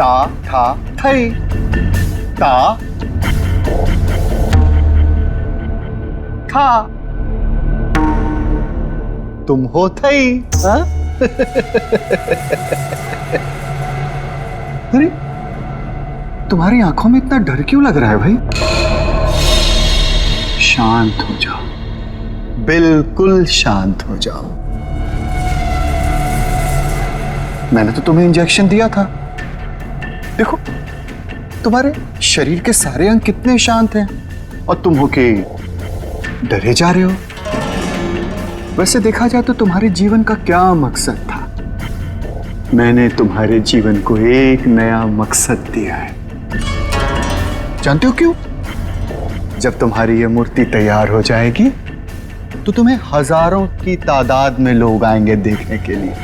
ता था थई, ता था, तुम हो थई। हाँ? अरे तुम्हारी आंखों में इतना डर क्यों लग रहा है भाई? शांत हो जाओ, बिल्कुल शांत हो जाओ। मैंने तो तुम्हें इंजेक्शन दिया था। देखो तुम्हारे शरीर के सारे अंग कितने शांत हैं और तुम हो के डरे जा रहे हो। वैसे देखा जाए तो तुम्हारे जीवन का क्या मकसद था? मैंने तुम्हारे जीवन को एक नया मकसद दिया है। जानते हो क्यों? जब तुम्हारी यह मूर्ति तैयार हो जाएगी तो तुम्हें हजारों की तादाद में लोग आएंगे देखने के लिए।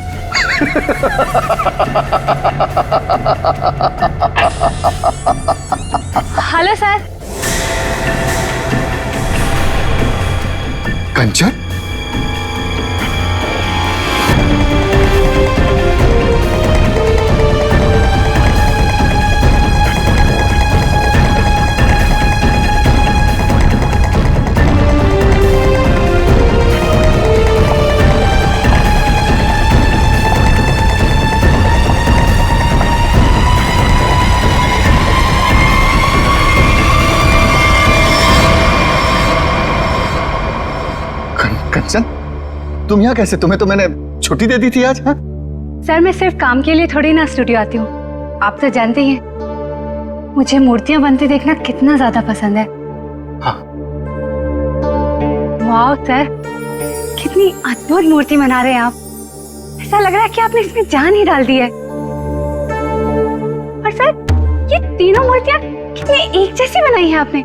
Hello sir. कंचन, कंचन, तुम यहाँ कैसे? तुम्हें तो मैंने छुट्टी दे दी थी आज। हाँ? सर मैं सिर्फ काम के लिए थोड़ी ना स्टूडियो आती हूँ, आप तो जानते ही हैं मुझे मूर्तियां बनती देखना कितना ज्यादा पसंद है। हाँ। वाह सर, कितनी अद्भुत मूर्ति बना रहे हैं आप। ऐसा लग रहा है कि आपने इसमें जान ही डाल दी है। और सर ये तीनों मूर्तियां कितनी एक जैसी बनाई है आपने।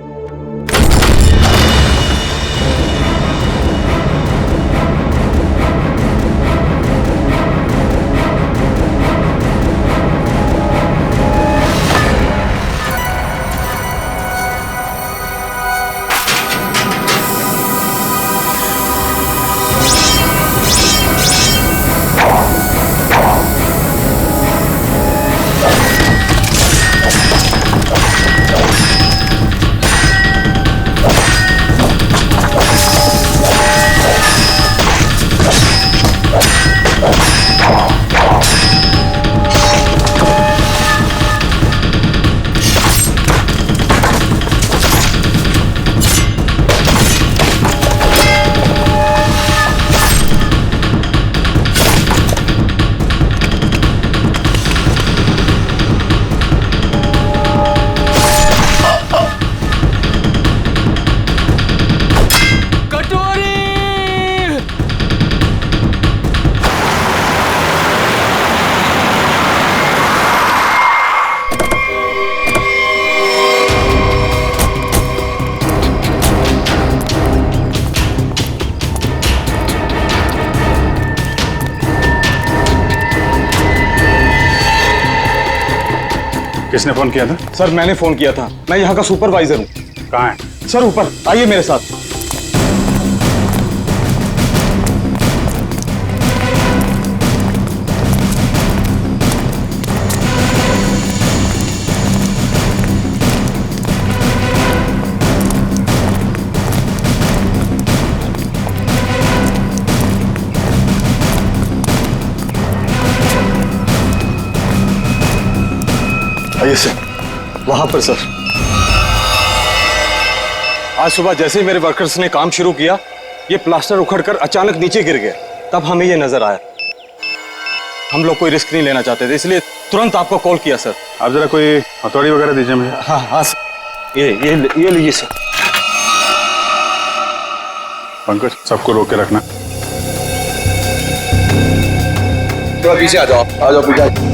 किसने फोन किया था? सर मैंने फोन किया था, मैं यहाँ का सुपरवाइजर हूँ। कहाँ है? सर ऊपर आइए मेरे साथ। आइए सर, वहां पर सर। आज सुबह जैसे ही मेरे वर्कर्स ने काम शुरू किया, ये प्लास्टर उखड़कर अचानक नीचे गिर गया। तब हमें ये नजर आया। हम लोग कोई रिस्क नहीं लेना चाहते थे, इसलिए तुरंत आपको कॉल किया सर। आप जरा कोई हथौड़ी वगैरह दीजिए मुझे। हाँ हाँ सर, ये लीजिए सर। पंकज, सबको रोक के रखना। थोड़ा पीछे आ जाओ, आ जाओ पीछे।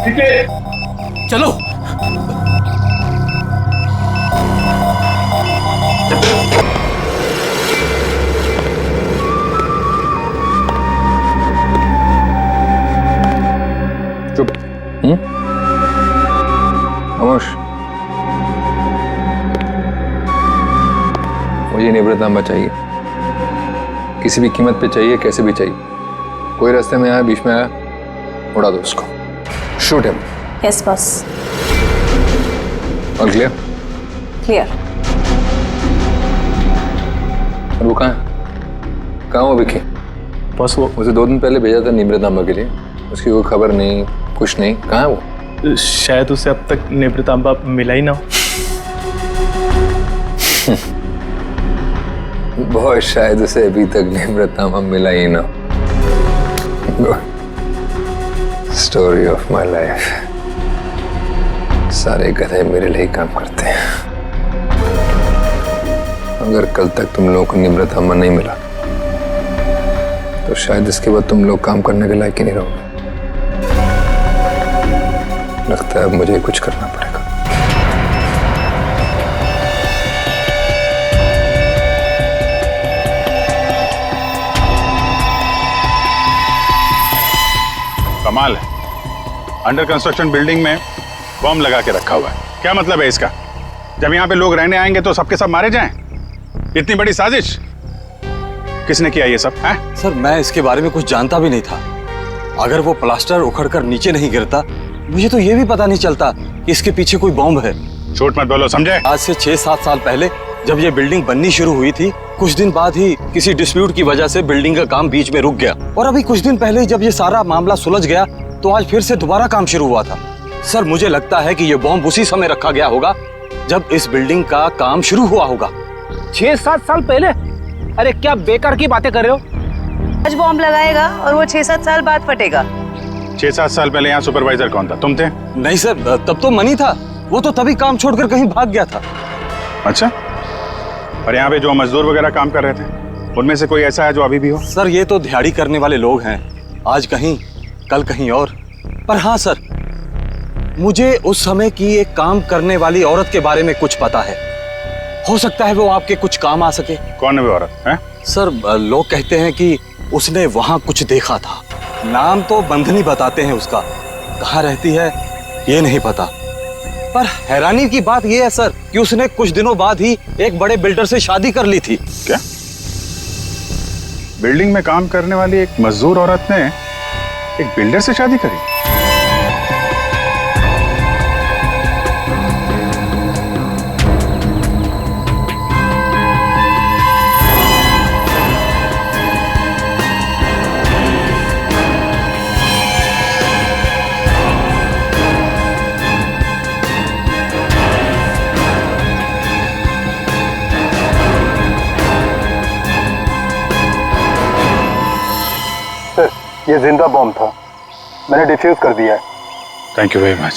चलो। चुप। खामोश। मुझे निवृत्तांबा चाहिए, किसी भी कीमत पे चाहिए, कैसे भी चाहिए। कोई रास्ते में आया, बीच में आया, उड़ा दो उसको। Shoot him. Yes boss. और क्लियर? क्लियर। और वो कहाँ है? कहाँ वो विकी? बस वो उसे 2 दिन पहले भेजा था निवृत्तांबा के लिए, उसकी कोई खबर नहीं, कुछ नहीं। कहाँ है वो? शायद उसे अब तक निवृत्तांबा मिला ही ना हो। बहुत शायद उसे अभी तक निवृत्तांबा मिला ही ना। Story of my life. सारे गधे मेरे लिए ही काम करते हैं। अगर कल तक तुम लोगों को निवृत्तांबा नहीं मिला तो शायद इसके बाद तुम लोग काम करने के लायक ही नहीं रहोगे। लगता है अब मुझे कुछ करना पड़ेगा। कमाल है, अंडर कंस्ट्रक्शन बिल्डिंग में बॉम्ब लगा के रखा हुआ है। क्या मतलब है इसका? जब यहाँ पे लोग रहने आएंगे तो सबके सब मारे जाएं? इतनी बड़ी साजिश किसने किया ये सब है? सर मैं इसके बारे में कुछ जानता भी नहीं था। अगर वो प्लास्टर उखड़कर नीचे नहीं गिरता, मुझे तो ये भी पता नहीं चलता कि इसके पीछे कोई बॉम्ब है। झूठ मत बोलो, समझे? आज से 6-7 साल पहले जब ये बिल्डिंग बननी शुरू हुई थी, कुछ दिन बाद ही किसी डिस्प्यूट की वजह से बिल्डिंग का काम बीच में रुक गया। और अभी कुछ दिन पहले जब ये सारा मामला सुलझ गया तो आज फिर से दोबारा काम शुरू हुआ था। सर मुझे लगता है कि ये बॉम्ब उसी समय रखा गया होगा जब इस बिल्डिंग का काम शुरू हुआ होगा। 6-7 साल पहले? अरे क्या बेकार की बातें कर रहे हो? आज बॉम्ब लगाएगा और वो 6-7 साल बाद फटेगा। 6-7 साल पहले यहाँ सुपरवाइजर कौन था? तुम थे? नहीं सर, तब तो मनी था। वो तो तभी काम छोड़कर कहीं भाग गया था। अच्छा, और यहाँ पे जो मजदूर वगैरह काम कर रहे थे उनमें से कोई ऐसा है जो अभी भी हो? सर ये तो दिहाड़ी करने वाले लोग हैं, आज कहीं कल कहीं और। पर हाँ सर, मुझे उस समय की एक काम करने वाली औरत के बारे में कुछ पता है। हो सकता है वो आपके कुछ काम आ सके। कौन है वो औरत है? सर लोग कहते हैं कि उसने वहां कुछ देखा था। नाम तो बंधनी बताते हैं उसका, कहाँ रहती है ये नहीं पता। पर हैरानी की बात यह है सर कि उसने कुछ दिनों बाद ही एक बड़े बिल्डर से शादी कर ली थी। क्या? बिल्डिंग में काम करने वाली एक मजदूर औरत ने एक बिल्डर से शादी करी? ये जिंदा बॉम्ब था, मैंने डिफ्यूज कर दिया है। Thank you very much.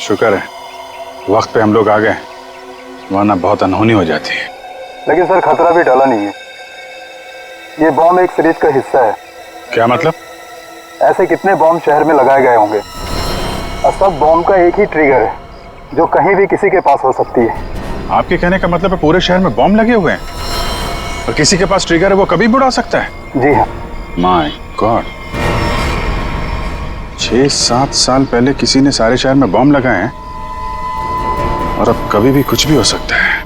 शुक्र है वक्त पे हम लोग आ गए, वरना बहुत अनहोनी हो जाती है। लेकिन सर खतरा भी टला नहीं है। ये बॉम्ब एक सीरीज का हिस्सा है। क्या मतलब? ऐसे कितने बॉम्ब शहर में लगाए गए होंगे और सब बॉम्ब का एक ही ट्रिगर है जो कहीं भी किसी के पास हो सकती है। आपके कहने का मतलब है पूरे शहर में बॉम्ब लगे हुए हैं और किसी के पास ट्रिगर है वो कभी भी उड़ा सकता है? जी हाँ। माय गॉड, 6-7 साल पहले किसी ने सारे शहर में बॉम्ब लगाए हैं और अब कभी भी कुछ भी हो सकता है।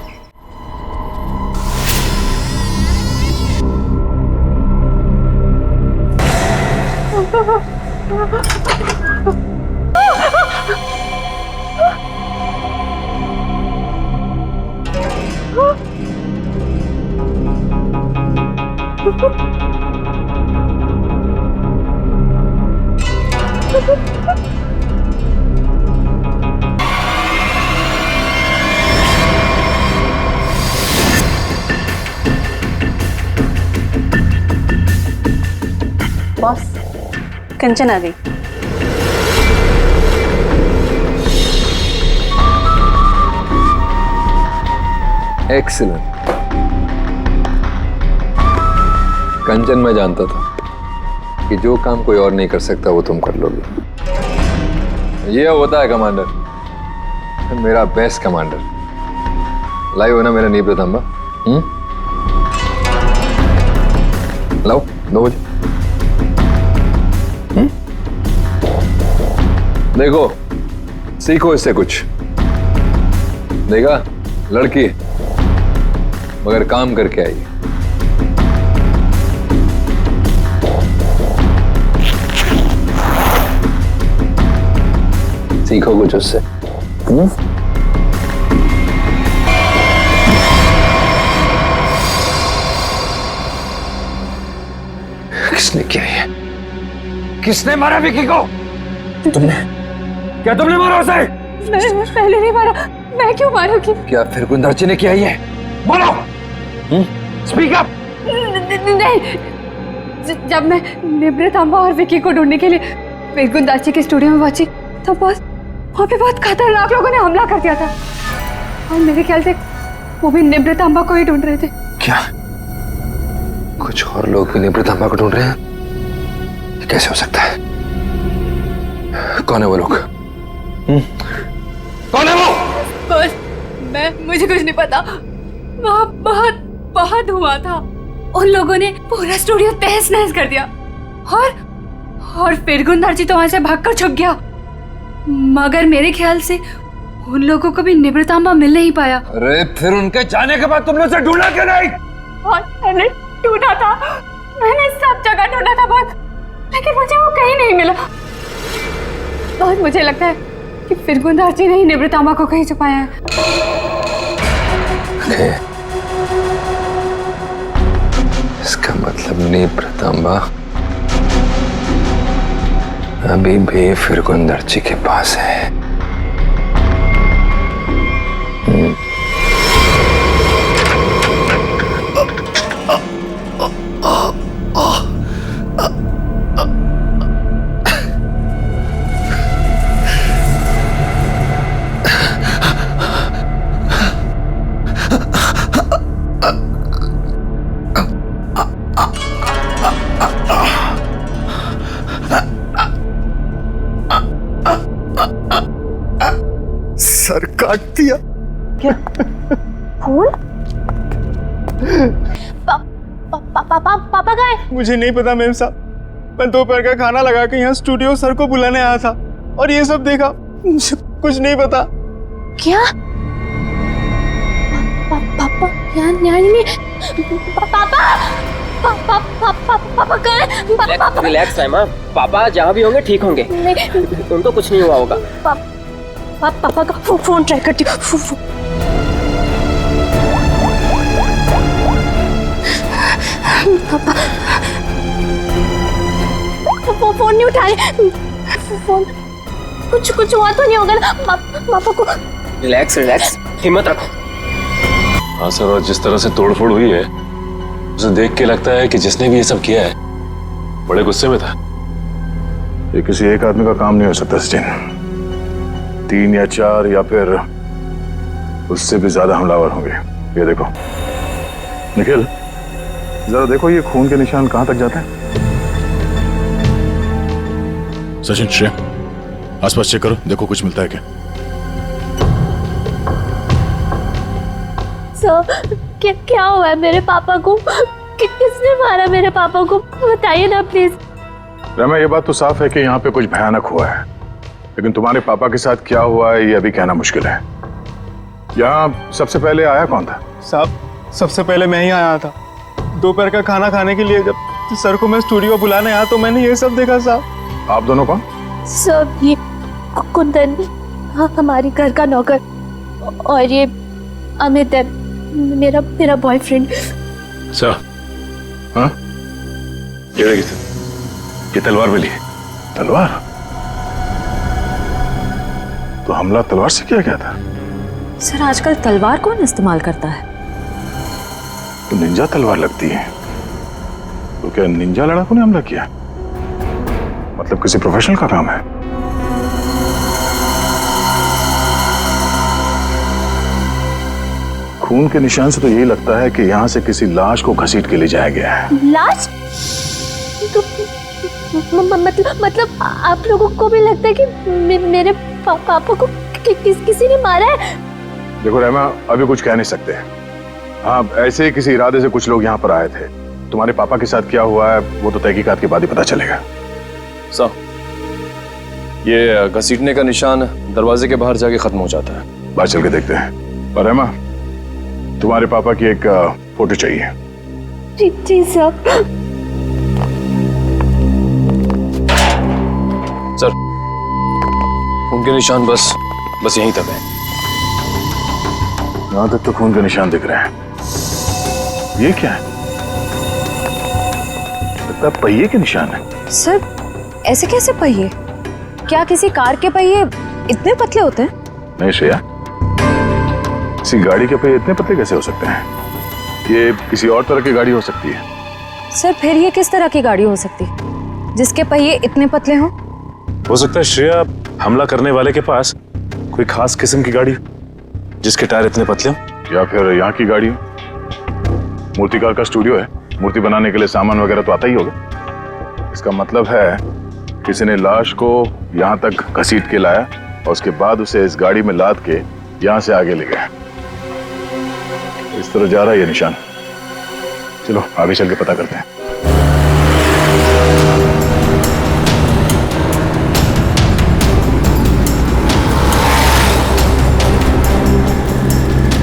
बॉस, कंचन आ गई। एक्सीलेंट। कंचन मैं जानता था, कि जो काम कोई और नहीं कर सकता वो तुम कर लोगे। ये होता है कमांडर, मेरा बेस्ट कमांडर। लाइव हो ना मेरा नीब प्रतांबा? लाओ 2 बजे। देखो सीखो इससे कुछ। देखा, लड़की मगर काम करके आई। सीखो कुछ उससे। किसने किया ये? किसने मारा विकी को? तुमने? क्या तुमने मारा उसे? मैं पहले नहीं मारा। मैं क्यों मारूंगी? क्या फिर गुंदर्ची ने किया ये? बोलो। Speak up. नहीं, जब मैं निवृतांबा और विकी को ढूंढने के लिए फिर गुंदाची के स्टूडियो में पहुंची तो बस वहाँ पे बहुत खतरनाक लोगों ने हमला कर दिया था और मेरे ख्याल से वो भी निवृतांबा को ही ढूंढ रहे थे। क्या कुछ और लोग भी निवृतांबा को ढूंढ रहे हैं? ये कैसे हो सकता है? कौन है वो लोग? कौन है वो? मुझे कुछ नहीं पता। वहाँ बहुत धुआं था। उन लोगों ने पूरा स्टूडियो तहस नहस कर दिया और फिर गुंदाची तो वहां से भागकर छुप गया। मगर मेरे ख्याल से उन लोगों को भी निवृतांबा मिल नहीं पाया। अरे फिर उनके जाने के बाद तुमने उसे ढूंढा क्यों नहीं? और मैंने ढूंढा था, मैंने सब जगह ढूंढा था बहुत, लेकिन मुझे वो कहीं नहीं मिला। और मुझे लगता है कि फिर गुंदाची ने ही निवृतांबा को कहीं छुपाया है। इसका मतलब निवृतांबा अभी भी फिर गुंदर्ची के पास है। सर काट दिया। क्या? फूल? पापा कहाँ है? मुझे नहीं पता मैम साहब, मैं दोपहर का खाना लगा के यहाँ स्टूडियो सर को बुलाने आया था और ये सब देखा। मुझे कुछ नहीं पता। क्या? पापा यहाँ नहीं। पापा कहाँ है? रिलैक्स है माँ, पापा जहाँ भी होंगे ठीक होंगे, उनको कुछ नहीं हुआ होगा। पापा का फोन ट्राई करती हूँ। पापा फोन नहीं उठा रहे। फोन कुछ हुआ तो नहीं होगा ना पापा को? रिलैक्स, हिम्मत रखो। हाँ सर, और जिस तरह से तोड़फोड़ हुई है उसे देख के लगता है कि जिसने भी ये सब किया है बड़े गुस्से में था। ये किसी एक आदमी का काम नहीं हो सकता सचिन, 3 या 4 या फिर उससे भी ज्यादा हमलावर होंगे। ये देखो निखिल, जरा देखो ये खून के निशान कहां तक जाते हैं। सचिन, श्रेय, आसपास चेक करो, देखो कुछ मिलता है क्या। सर, क्या हुआ है मेरे पापा को? किसने मारा मेरे पापा को? बताइए ना प्लीज। रमा, ये बात तो साफ है कि यहाँ पे कुछ भयानक हुआ है, लेकिन तुम्हारे पापा के साथ क्या हुआ है ये अभी कहना मुश्किल है। यहाँ सबसे पहले आया कौन था? साहब, सबसे पहले मैं ही आया था। दोपहर का खाना खाने के लिए जब सर को मैं स्टूडियो बुलाने आया तो मैंने ये सब देखा। साहब, आप दोनों कौन? सर, ये कुंदन, हाँ, हमारी घर का नौकर, और ये अमित है, मेरा बॉयफ्रेंड। सर, हाँ, ये तलवार मिली है। तलवार? तो हमला तलवार से किया गया था? सर, आजकल तलवार कौन इस्तेमाल करता है? तो निंजा तलवार लगती है। तो क्या निंजा लड़ाकों ने हमला किया? मतलब किसी प्रोफेशनल का काम है। खून के निशान से तो यही लगता है कि यहाँ से किसी लाश को घसीट के ले जाया गया है। लाश? मतलब आप लोगों को भी लगता है कि मेरे पापा को किसी ने मारा है? देखो रहमा, अभी कुछ कह नहीं सकते। हाँ, ऐसे ही किसी इरादे से कुछ लोग यहाँ पर आए थे। तुम्हारे पापा के साथ क्या हुआ है वो तो तहकीकात के बाद ही पता चलेगा। साहब, ये घसीटने का निशान दरवाजे के बाहर जाके खत्म हो जाता है। बाहर चल के देखते हैं। और रहमा, तुम्हारे पापा की एक फोटो चाहिए। जी साहब। सर, उनके निशान बस यहीं तक है। यहाँ तक तो खून के निशान दिख रहे हैं। ये क्या है? लगता है पहिए के निशान है। सर, ऐसे कैसे पहिए? क्या किसी कार के पहिए इतने पतले होते हैं? नहीं श्रेया, किसी गाड़ी के पहिए इतने पतले कैसे हो सकते हैं? ये किसी और तरह की गाड़ी हो सकती है। सर, फिर ये किस तरह की गाड़ी हो सकती है जिसके पहिए इतने पतले हों? हो सकता है श्रेया, हमला करने वाले के पास कोई खास किस्म की गाड़ी जिसके टायर इतने पतले हों। या फिर यहाँ की गाड़ी हो। मूर्तिकार का स्टूडियो है, मूर्ति बनाने के लिए सामान वगैरह तो आता ही होगा। इसका मतलब है किसी ने लाश को यहाँ तक घसीट के लाया और उसके बाद उसे इस गाड़ी में लाद के यहाँ से आगे ले गया। इस तरह जा रहा है ये निशान। चलो आगे चल के पता करते हैं।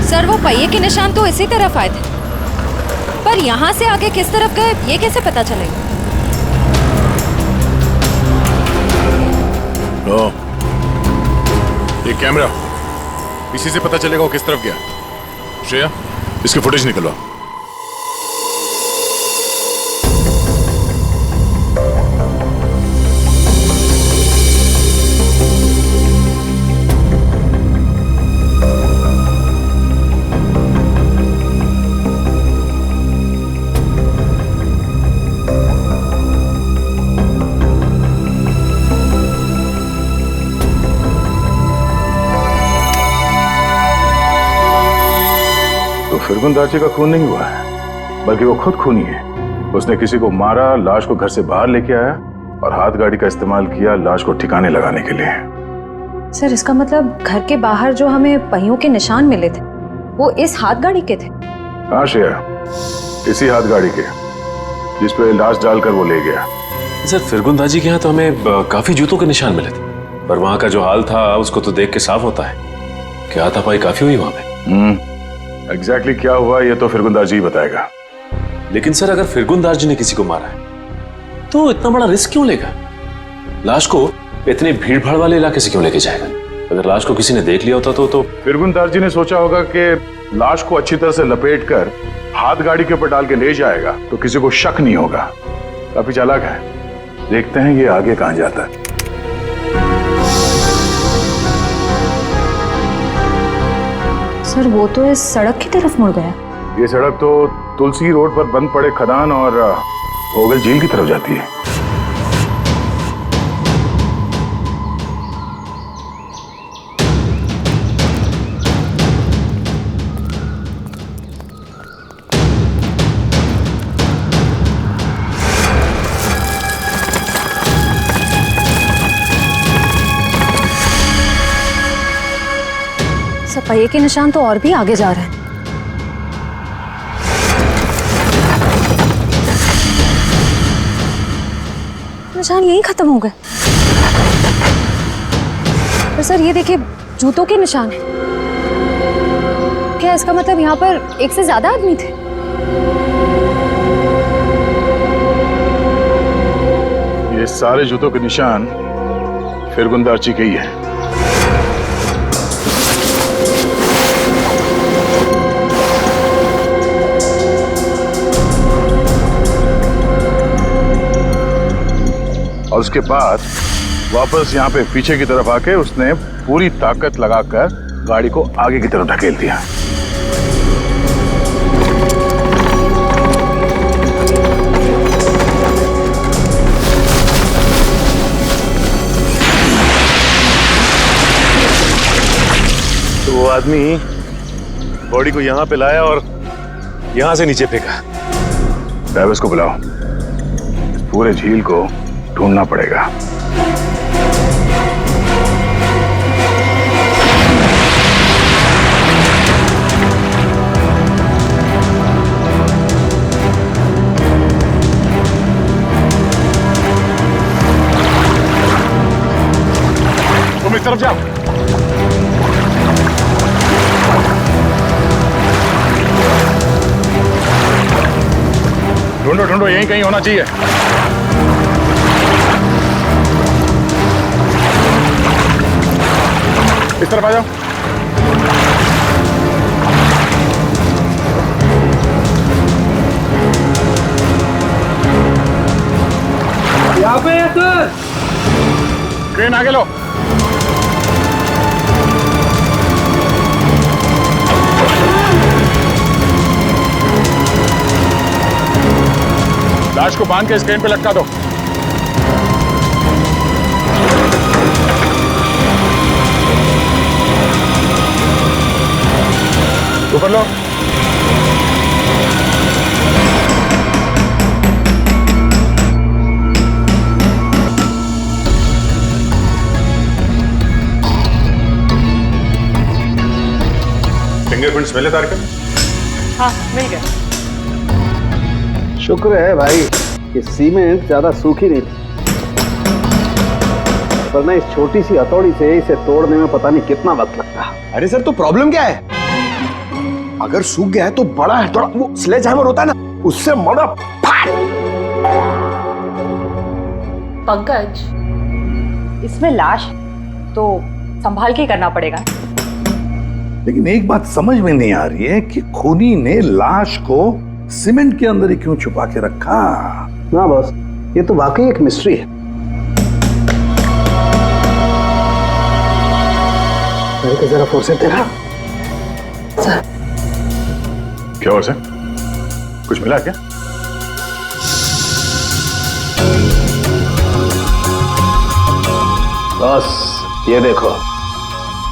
सर, वो पहिए के निशान तो इसी तरफ आए थे, पर यहाँ से आगे किस तरफ गए ये कैसे पता चलेगा? ये कैमरा, इसी से पता चलेगा वो किस तरफ गया। श्रेया, इसकी फुटेज निकलवाओ। फिरगुंदाची का खून नहीं हुआ है, बल्कि वो खुद खूनी है। उसने किसी को मारा, लाश को घर से बाहर लेके आया और हाथ गाड़ी का इस्तेमाल किया लाश को ठिकाने लगाने के लिए। सर, इसका मतलब घर के बाहर जो हमें पहियों के निशान मिले थे वो इस हाथ गाड़ी के थे? हाँ श्रेया, इसी हाथ गाड़ी के जिस पे लाश डालकर वो ले गया। सर, फिरगुंदाजी के यहाँ तो हमें काफी जूतों के निशान मिले थे, पर वहां का जो हाल था उसको तो देख के साफ होता है कि हाथापाई काफी हुई वहां पे। एग्जैक्टली क्या हुआ ये तो फिरगुंदार जी बताएगा। लेकिन सर, अगर फिरगुंदार जी ने किसी को मारा है तो इतना बड़ा रिस्क क्यों लेगा? लाश को इतने भीड़ भाड़ वाले इलाके से क्यों लेके जाएगा? अगर लाश को किसी ने देख लिया होता तो फिरगुंदार जी ने सोचा होगा कि लाश को अच्छी तरह से लपेट कर हाथ गाड़ी के ऊपर डाल के ले जाएगा तो किसी को शक नहीं होगा। काफी चालाक है। देखते हैं ये आगे कहां जाता है। सर, वो तो इस सड़क की तरफ मुड़ गया। ये सड़क तो तुलसी रोड पर बंद पड़े खदान और होगल झील की तरफ जाती है। सर, पहिए के निशान तो और भी आगे जा रहे हैं। निशान यहीं खत्म हो गए। पर सर, ये देखिए, जूतों के निशान हैं। क्या इसका मतलब यहाँ पर एक से ज्यादा आदमी थे? ये सारे जूतों के निशान फिरगुंदार जी के ही है। और उसके बाद वापस यहाँ पे पीछे की तरफ आके उसने पूरी ताकत लगाकर गाड़ी को आगे की तरफ ढकेल दिया। तो वो आदमी बॉडी को यहाँ पे लाया और यहाँ से नीचे फेंका। ड्राइवर्स को बुलाओ, इस पूरे झील को ढूंढना पड़ेगा। तुम इस तरफ जाओ। ढूंढो ढूंढो, यहीं कहीं होना चाहिए। इस तरफ आ जाओ। यहाँ पे है सर। क्रेन आगे लो। लाश को बांध के इस क्रेन पे लटका दो। ऊपर लो। फिंगरप्रिंट्स मिले तारिका? हाँ मिल गया। शुक्र है भाई कि सीमेंट ज्यादा सूखी नहीं थी, वरना इस छोटी सी हथौड़ी से इसे तोड़ने में पता नहीं कितना वक्त लगता। अरे सर, तो प्रॉब्लम क्या है? अगर सूख गया है तो बड़ा है, थोड़ा वो स्लेज हैमर होता है ना, उससे मड़ा फाड़। पंकज, इसमें लाश तो संभाल के करना पड़ेगा। लेकिन एक बात समझ में नहीं आ रही है कि खूनी ने लाश को सीमेंट के अंदर ही क्यों छुपा के रखा? ना बॉस, ये तो वाकई एक मिस्ट्री है। मैंने जरा फुर्सत दे रहा। क्या हुआ सर? कुछ मिला क्या? बॉस ये देखो,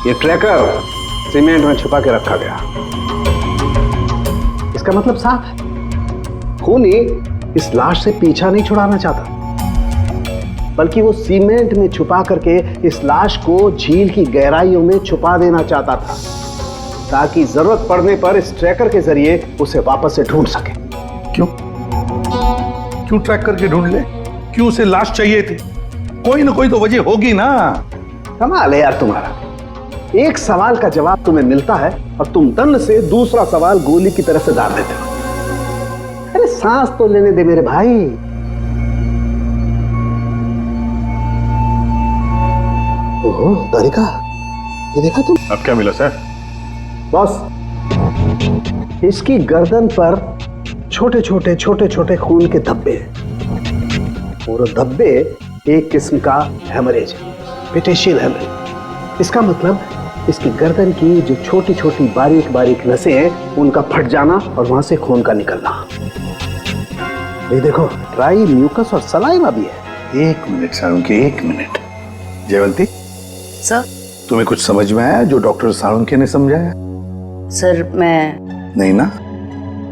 ये ट्रैकर सीमेंट में छुपा के रखा गया। इसका मतलब साफ है, खूनी इस लाश से पीछा नहीं छुड़ाना चाहता, बल्कि वो सीमेंट में छुपा करके इस लाश को झील की गहराइयों में छुपा देना चाहता था, ताकि जरूरत पड़ने पर इस ट्रैकर के जरिए उसे वापस से ढूंढ सके। क्यों क्यों ट्रैक करके ढूंढ ले? क्यों उसे लाश चाहिए थी? कोई ना कोई तो वजह होगी ना। कमाल है यार तुम्हारा, एक सवाल का जवाब तुम्हें मिलता है और तुम दंड से दूसरा सवाल गोली की तरह से दाग देते हो। अरे सांस तो लेने दे मेरे भाई। ओहो तारिका, ये देखा तुम? अब क्या मिला सर? बॉस, इसकी गर्दन पर छोटे छोटे खून के धब्बे हैं, और धब्बे एक किस्म का हेमरेज है, पेटेशियल हेमरेज। इसका मतलब इसकी गर्दन की जो छोटी छोटी बारीक बारीक नसें हैं, उनका फट जाना और वहां से खून का निकलना। ये देखो, ड्राई म्यूकस और सलाइवा भी है। एक मिनट साळुंके, एक मिनट। जयवंती सर, तुम्हें कुछ समझ में आया जो डॉक्टर साळुंके ने समझाया? सर मैं नहीं ना,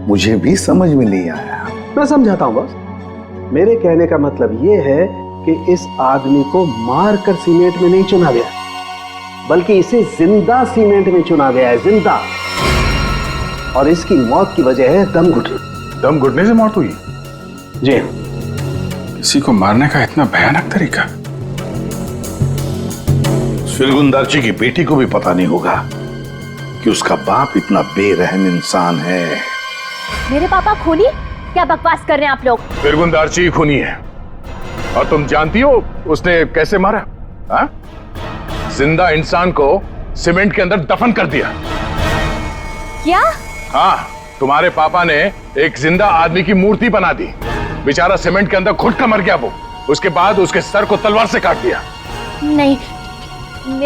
मुझे भी समझ में नहीं आया। मैं समझाता हूँ बॉस। मेरे कहने का मतलब ये है कि इस आदमी को मार कर सीमेंट में नहीं चुना गया, बल्कि इसे जिंदा सीमेंट में चुना गया है, जिंदा। और इसकी मौत की वजह है दम घुटना। दम घुटने से मौत हुई? जी। किसी को मारने का इतना भयानक तरीका? फिरगुंदारची की बेटी को भी पता नहीं होगा कि उसका बाप इतना बेरहम इंसान है। मेरे पापा खूनी? क्या बकवास कर रहे हैं आप लोग? फिरगुंदारची खूनी है, और तुम जानती हो उसने कैसे मारा? हा? जिंदा इंसान को सीमेंट के अंदर दफन कर दिया। क्या? हाँ, तुम्हारे पापा ने एक जिंदा आदमी की मूर्ति बना दी। बेचारा सीमेंट के अंदर घुट कर मर गया वो। उसके बाद उसके सर को तलवार से काट दिया। नहीं,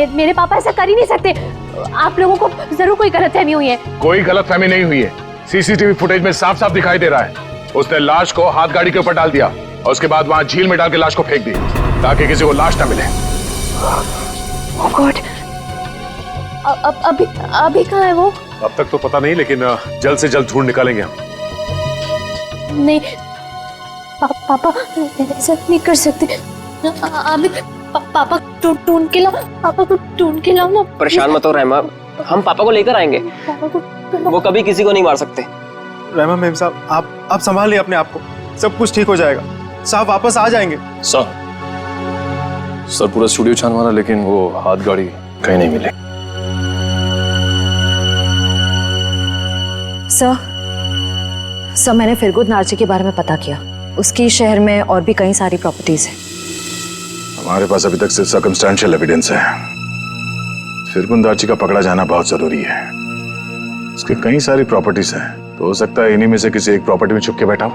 मेरे पापा ऐसा कर ही नहीं सकते। आप लोगों को जरूर कोई गलतफहमी हुई है। कोई गलतफहमी नहीं हुई है। सीसीटीवी फुटेज में साफ साफ दिखाई दे रहा है। उसने लाश को हाथ गाड़ी के ऊपर डाल दिया और उसके बाद वहां झील में डाल के लाश को फेंक दी, ताकि किसी को लाश ना मिले। Oh God! अभी कहाँ है वो? अब तक तो पता नहीं, लेकिन जल्द से जल्द ढूंढ निकालेंगे हम। नहीं पापा ऐसा नहीं कर सकते। अमित पापा ढूंढ के लाओ, पापा को ढूंढ के लाओ ना। परेशान मत हो रहमा, हम पापा को लेकर आएंगे। पापा को वो कभी किसी को नहीं मार सकते। रहमा मेम साहब, आप संभालिए अपने आप को, सब कुछ ठीक हो जाएगा। साहब वापस आ जाएंगे। सर पूरा स्टूडियो छान मारा लेकिन वो हाथ गाड़ी कहीं नहीं मिले। सर मैंने फिरगुन नार्जी के बारे में पता किया। उसकी शहर में और भी कई सारी प्रॉपर्टीज हैं। हमारे पास अभी तक सिर्फ सर्कमस्टेंशियल एविडेंस है। फिरगुन दार्ची का पकड़ा जाना बहुत जरूरी है। उसके कई सारी प्रॉपर्टीज हैं, तो हो सकता है इन्हीं में से किसी एक प्रॉपर्टी में छुप के बैठा हो।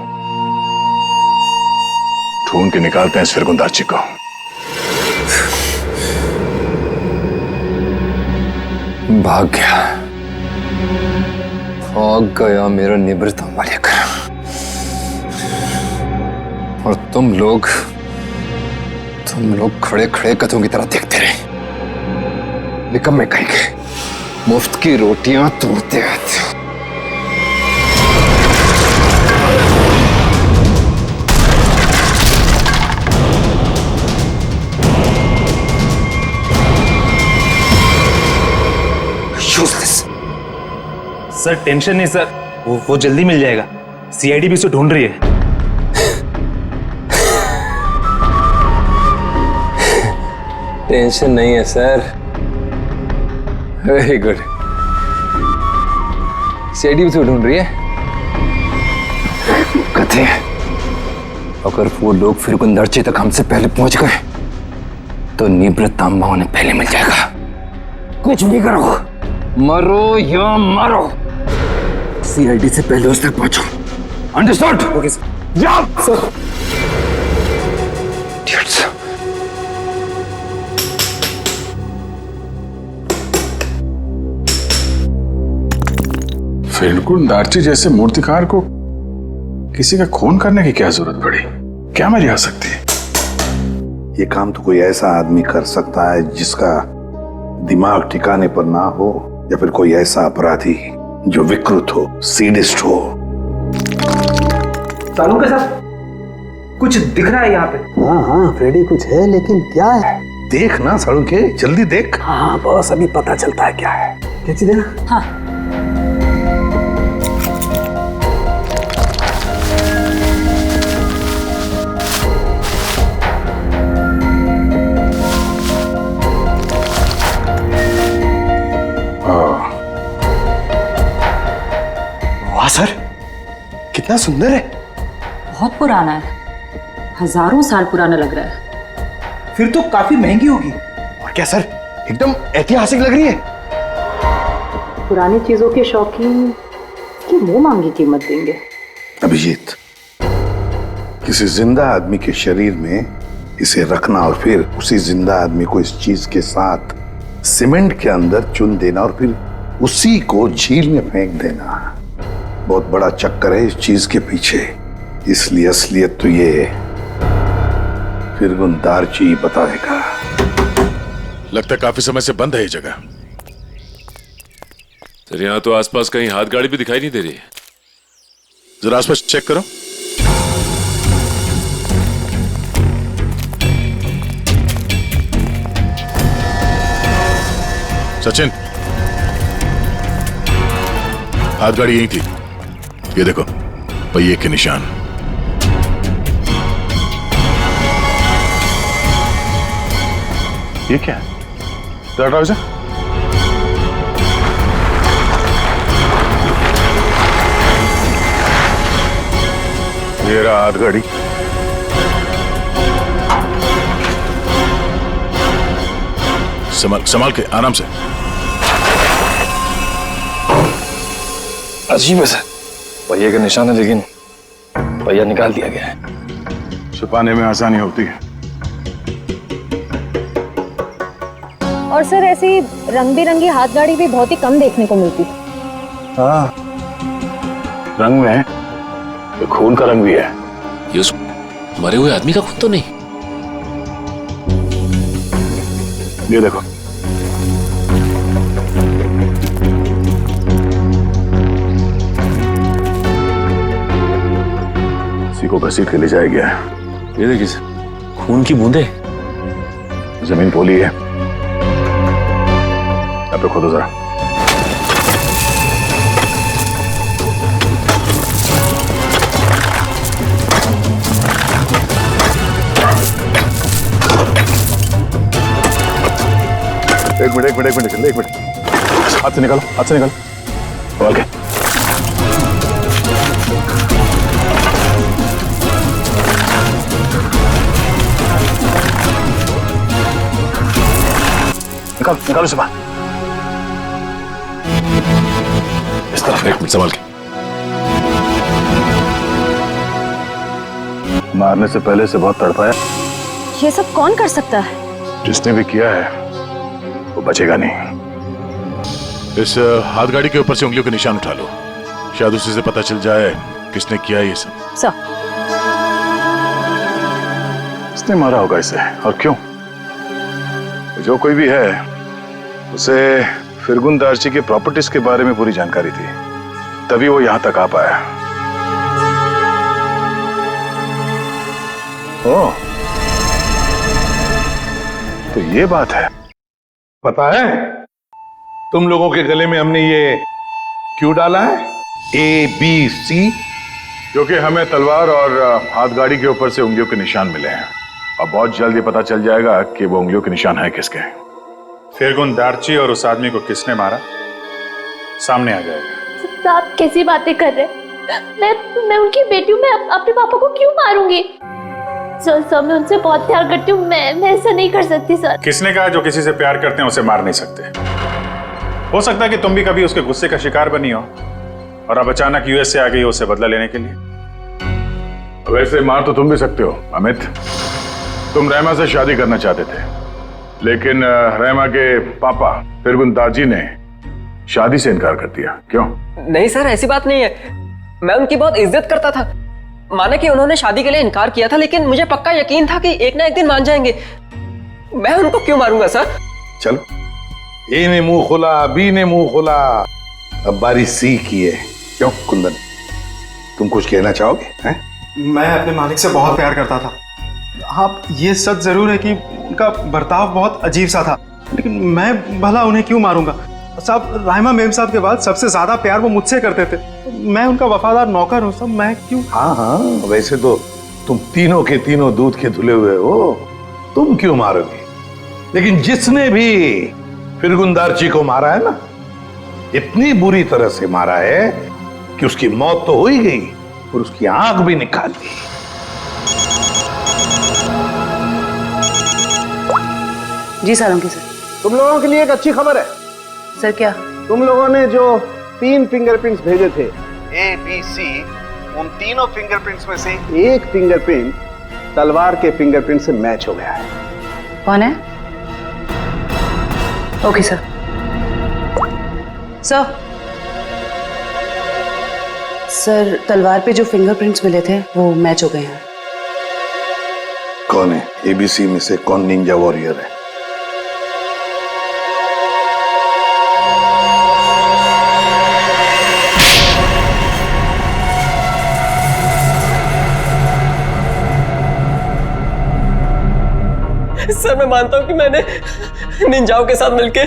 ढूंढ के निकालते हैं इस फिरगुन दार्ची को। भाग गया मेरा निवृत्त लेकर। और तुम लोग खड़े खड़े कथों की तरह देखते रहे। निकम्मे कहेंगे, मुफ्त की रोटियां तोड़ते रहते हो। सर टेंशन नहीं सर, वो जल्दी मिल जाएगा। सीआईडी भी उसे ढूंढ रही है। टेंशन नहीं है सर, वेरी गुड। सीआईडी भी तो ढूंढ रही है। कथे अगर वो लोग फिरगुन दार्ची तक हमसे पहले पहुंच गए तो निवृत्त तांबा उन्हें पहले मिल जाएगा। कुछ भी करो, मरो या मारो, सीआईडी से पहले उस तक पहुंचो। अंडरस्टूड? Okay sir. जाओ सर। फिरगुन दार्ची जैसे मूर्तिकार को किसी का खून करने की क्या जरूरत पड़ी? क्या मरी आ सकती है? ये काम तो कोई ऐसा आदमी कर सकता है जिसका दिमाग ठिकाने पर ना हो, या फिर कोई ऐसा अपराधी जो विकृत हो, सीडिस्ट हो। सालू के साथ कुछ दिख रहा है यहाँ पे? हाँ फ्रेडी कुछ है, लेकिन क्या है? देख ना सालू के, जल्दी देख। हाँ बस अभी पता चलता है क्या है। क्या चीज है ना? हाँ सर कितना सुंदर है। बहुत पुराना है, हजारों साल पुराना लग रहा है। फिर तो काफी महंगी होगी। और क्या सर, एकदम ऐतिहासिक लग रही है। पुरानी चीजों के शौकीन की मुंह मांगी कीमत देंगे। अभिजीत, किसी जिंदा आदमी के शरीर में इसे रखना और फिर उसी जिंदा आदमी को इस चीज के साथ सीमेंट के अंदर चुन देना और फिर उसी को झील में फेंक देना, बहुत बड़ा चक्कर है इस चीज के पीछे। इसलिए असलियत तो ये फिरगुन दार्ची बताएगा। लगता है काफी समय से बंद है ये जगह। सर यहाँ तो आसपास कहीं हाथ गाड़ी भी दिखाई नहीं दे रही है। जरा आसपास चेक करो। सचिन, हाथ गाड़ी यही थी। ये देखो पहिए के निशान। ये क्या है? दरवाजा। ये रहा हाथ गाड़ी। संभाल के, आराम से। अजीब है सर, पहिए का निशान है लेकिन पहिया निकाल दिया गया है। छुपाने में आसानी होती है। और सर ऐसी रंग बिरंगी हाथ गाड़ी भी बहुत ही कम देखने को मिलती। हाँ, रंग में है तो खून का रंग भी है। ये उस मरे हुए आदमी का खून तो नहीं? ये देखो, इसी को घसीट के ले जाया गया है। ये देखिए सर, खून की बूंदे। जमीन पोली है, अब तो खोदो जरा। एक मिनट, हाथ से निकालो। ओके, निकालो से बाहर। इस तरफ, एक मिनट संभाल के। मारने से पहले से बहुत तड़पाया। ये सब कौन कर सकता है? जिसने भी किया है वो बचेगा नहीं। इस हाथ गाड़ी के ऊपर से उंगलियों के निशान उठा लो, शायद उसी से पता चल जाए किसने किया ये सब। सर, किसने मारा होगा इसे और क्यों? जो कोई भी है, उसे फिरगुन दार्ची के प्रॉपर्टीज के बारे में पूरी जानकारी थी, तभी वो यहां तक आ पाया। ओह, तो ये बात है। पता है तुम लोगों के गले में हमने ये क्यों डाला है? ABC, क्योंकि हमें तलवार और हाथ गाड़ी के ऊपर से उंगलियों के निशान मिले हैं और बहुत जल्द ये पता चल जाएगा कि वो उंगलियों के निशान है किसके। फिरगुन दार्ची और उस आदमी को किसने मारा, सामने आ जाएगा। आप कैसी बातें कर रहे हैं? मैं उनकी बेटी हूँ, मैं अपने पापा को क्यों मारूंगी? सर, मैं उनसे बहुत प्यार करती हूँ, मैं ऐसा नहीं कर सकती सर। किसने कहा जो किसी से प्यार करते हैं उसे मार नहीं सकते? हो सकता है कि तुम भी कभी उसके गुस्से का शिकार बनी हो और अब अचानक यूएस से आ गई हो उसे बदला लेने के लिए। वैसे मार तो तुम भी सकते हो अमित। तुम रहमा से शादी करना चाहते थे, लेकिन रहमा के पापा फिरगुन दार्जी ने शादी से इनकार कर दिया। क्यों? नहीं सर, ऐसी बात नहीं है। मैं उनकी बहुत इज्जत करता था। माना कि उन्होंने शादी के लिए इनकार किया था, लेकिन मुझे पक्का यकीन था कि एक ना एक दिन मान जाएंगे। मैं उनको क्यों मारूंगा सर? चलो, ए ने मुंह खोला, बी ने मुंह खोला, अब बारी सी की है। क्यों कुंदन, तुम कुछ कहना चाहोगे? हैं? मैं अपने मालिक से बहुत प्यार करता था। हाँ, ये सच जरूर है कि उनका बर्ताव बहुत अजीब सा था, लेकिन मैं भला उन्हें क्यों मारूंगा? साहब, राहिमा मेम साहब के बाद सबसे ज्यादा प्यार वो मुझसे करते थे। मैं उनका वफादार नौकर हूँ, सब मैं क्यों? हाँ, वैसे तो तुम तीनों के तीनों दूध के धुले हुए हो, तुम क्यों मारोगे? लेकिन जिसने भी फिरगुन दार्ची को मारा है ना, इतनी बुरी तरह से मारा है कि उसकी मौत तो हो ही गई और उसकी आंख भी निकाल दी। जी सर, अंकित सर। तुम लोगों के लिए एक अच्छी खबर है। सर क्या? तुम लोगों ने जो 3 फिंगरप्रिंट्स भेजे थे, ABC, उन तीनों फिंगरप्रिंट्स में से एक फिंगरप्रिंट तलवार के फिंगरप्रिंट से मैच हो गया है। कौन है? Okay sir. सर, तलवार पे जो फिंगरप्रिंट्स मिले थे वो मैच हो गए हैं। कौन है? ABC में से कौन निंजा वॉरियर है? सर, मैं मानता हूँ कि मैंने निंजाओं के साथ मिलके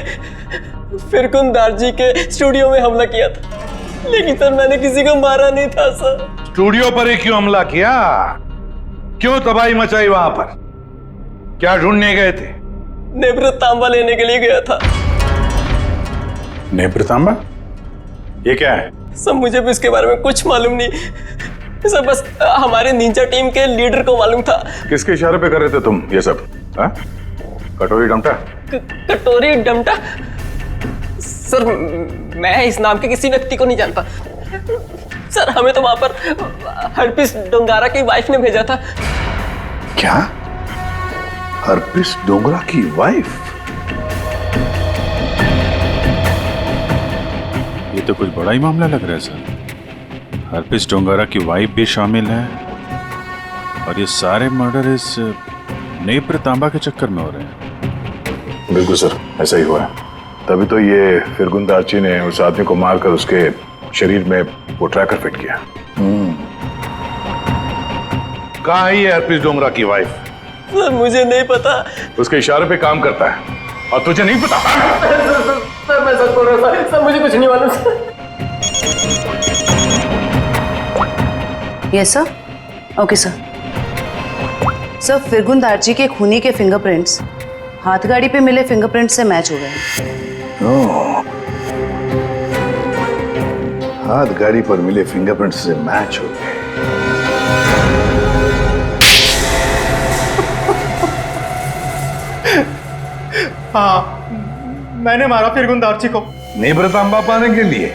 फिरगुन दार्जी के स्टूडियो में हमला किया था, लेकिन सर मैंने किसी को मारा नहीं था सर। स्टूडियो पर ही क्यों हमला किया? क्यों तबाही मचाई वहां पर? क्या ढूंढने गए थे? नेब्र तांबा लेने के लिए गया था। नेब्र तांबा? ये क्या है? सर, मुझे भी इसके बारे में कुछ मालूम नहीं सर, बस हमारे निंजा टीम के लीडर को मालूम था। किसके इशारे पे कर रहे थे तुम ये सब? हा? कटोरी डमटा? कटोरी डमटा? सर, मैं इस नाम के किसी व्यक्ति को नहीं जानता सर। हमें तो वहां पर हरपिस डोंगारा की वाइफ ने भेजा था। क्या? हरपिस डोंगरा की वाइफ? ये तो कुछ बड़ा ही मामला लग रहा है सर। हरपिस डोंगारा की वाइफ भी शामिल है और ये सारे मर्डर इस नेब्र तांबा के चक्कर में हो रहे हैं। बिल्कुल सर, ऐसा ही हुआ है। तभी तो ये फिरगुन दार्ची ने उस आदमी को मारकर उसके शरीर में वो ट्रैकर फिट किया। कहाँ है ये हरपिस डोंगरा की वाइफ? सर मुझे नहीं पता। उसके इशारे पे काम करता है और तुझे नहीं पता? सर मैं सच बोल रहा हूँ सर, मुझे कुछ नहीं मालूम sir. Yes sir. Okay sir. Sir फिरगुन दार्जी के खूनी के फिंगरप्रिंट्स हाथगाड़ी पे मिले फिंगरप्रिंट से मैच हो गए। ओह, हाथ गाड़ी पर मिले फिंगरप्रिंट से मैच हो गए। हाँ, मैंने मारा फिरगुन दार्जी को। नेब्रतांबा पाने के लिए?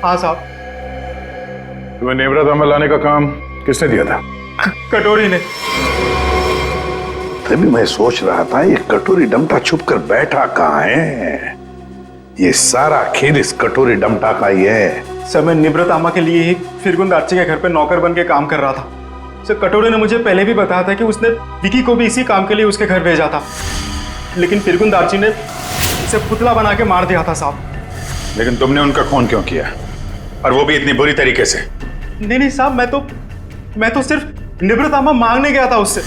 हाँ साहब। तुम्हें नेब्रतांबा लाने का काम किसने दिया था? कटोरी ने। तभी मैं सोच रहा था ये कटोरी डमटा छुप कर बैठा कहाँ है। ये सारा खेल इस कटोरी डमटा का ही है। सर मैं निब्रतामा के लिए ही फिरगुन दार्जी के घर पे नौकर बन के काम कर रहा था। सर कटोरी ने मुझे पहले भी बताया था कि उसने विकी को भी इसी काम के लिए उसके घर भेजा था, लेकिन फिरगुन दार्जी ने उसे पुतला बना के मार दिया था साहब। लेकिन तुमने उनका खून क्यों किया, और वो भी इतनी बुरी तरीके से? नहीं साहब, मैं तो सिर्फ निब्रतामा मांगने गया था उससे।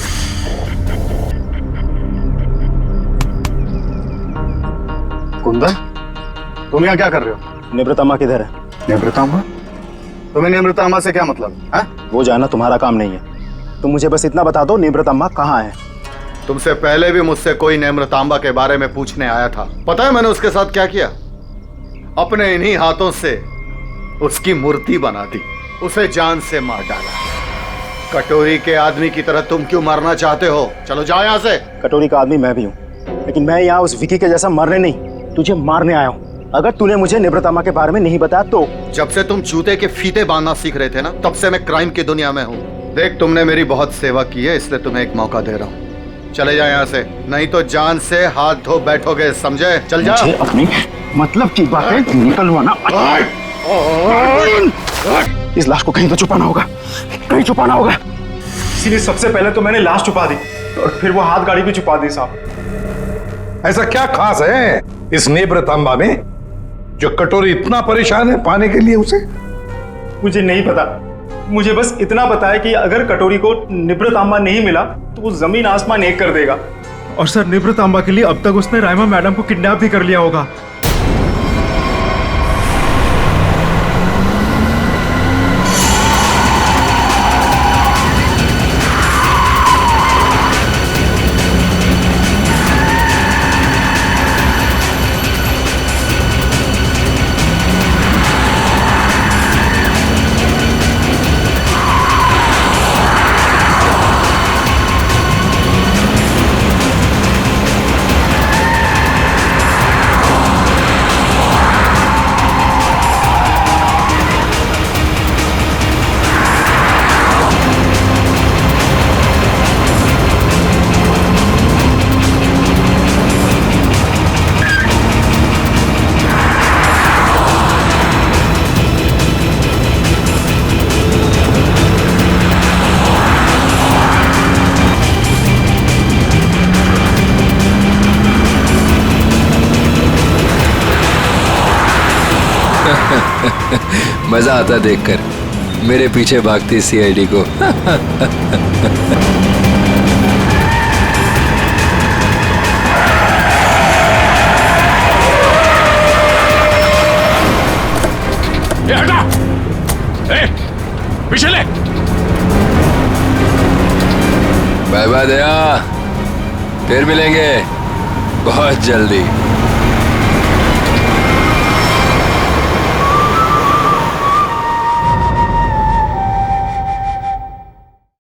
कुंदन, तुम यहाँ क्या कर रहे हो? निब्रतामा किधर है? निब्रतामा? तुम्हें निब्रतामा से क्या मतलब है? वो जानना तुम्हारा काम नहीं है। तुम मुझे बस इतना बता दो, निब्रतामा कहाँ है? तुमसे पहले भी मुझसे कोई नेम्रतांबा के बारे में पूछने आया था। पता है मैंने उसके साथ क्या किया? अपने इन्हीं हाथों से उसकी मूर्ति बना दी, उसे जान से मार डाला। कटोरी के आदमी की तरह तुम क्यों मरना चाहते हो? चलो जाओ यहाँ से। कटोरी का आदमी मैं भी हूँ, लेकिन मैं यहाँ उस विकी के जैसा मरने नहीं, तुझे मारने आया हूँ। अगर तूने मुझे निब्रतामा के बारे में नहीं बताया तो। जब से तुम जूते के फीते बांधना सीख रहे थे ना, तब से मैं क्राइम की दुनिया में हूँ। देख, तुमने मेरी बहुत सेवा की है, इसलिए तुम्हें एक मौका दे रहा हूँ। चले जाओ यहाँ से, नहीं तो जान से हाथ धो बैठोगे, समझे? चल जा। मुझे अपनी मतलब की बातें निकलवाना। इस लाश को कहीं तो छुपाना होगा, कहीं छुपाना होगा। इसीलिए सबसे पहले तो मैंने लाश छुपा दी और फिर वो हाथ गाड़ी भी छुपा दी साहब। ऐसा क्या खास है इस नेब्रतांबा में जो कटोरी इतना परेशान है पाने के लिए उसे? मुझे नहीं पता, मुझे बस इतना पता है कि अगर कटोरी को निब्रतांबा नहीं मिला तो वो जमीन आसमान एक कर देगा। और सर निब्रतांबा के लिए अब तक उसने राइमा मैडम को किडनैप भी कर लिया होगा। मजा आता देखकर मेरे पीछे भागती सीआईडी को। ये हटा, पीछे ले। बाय बाय दया, फिर मिलेंगे बहुत जल्दी।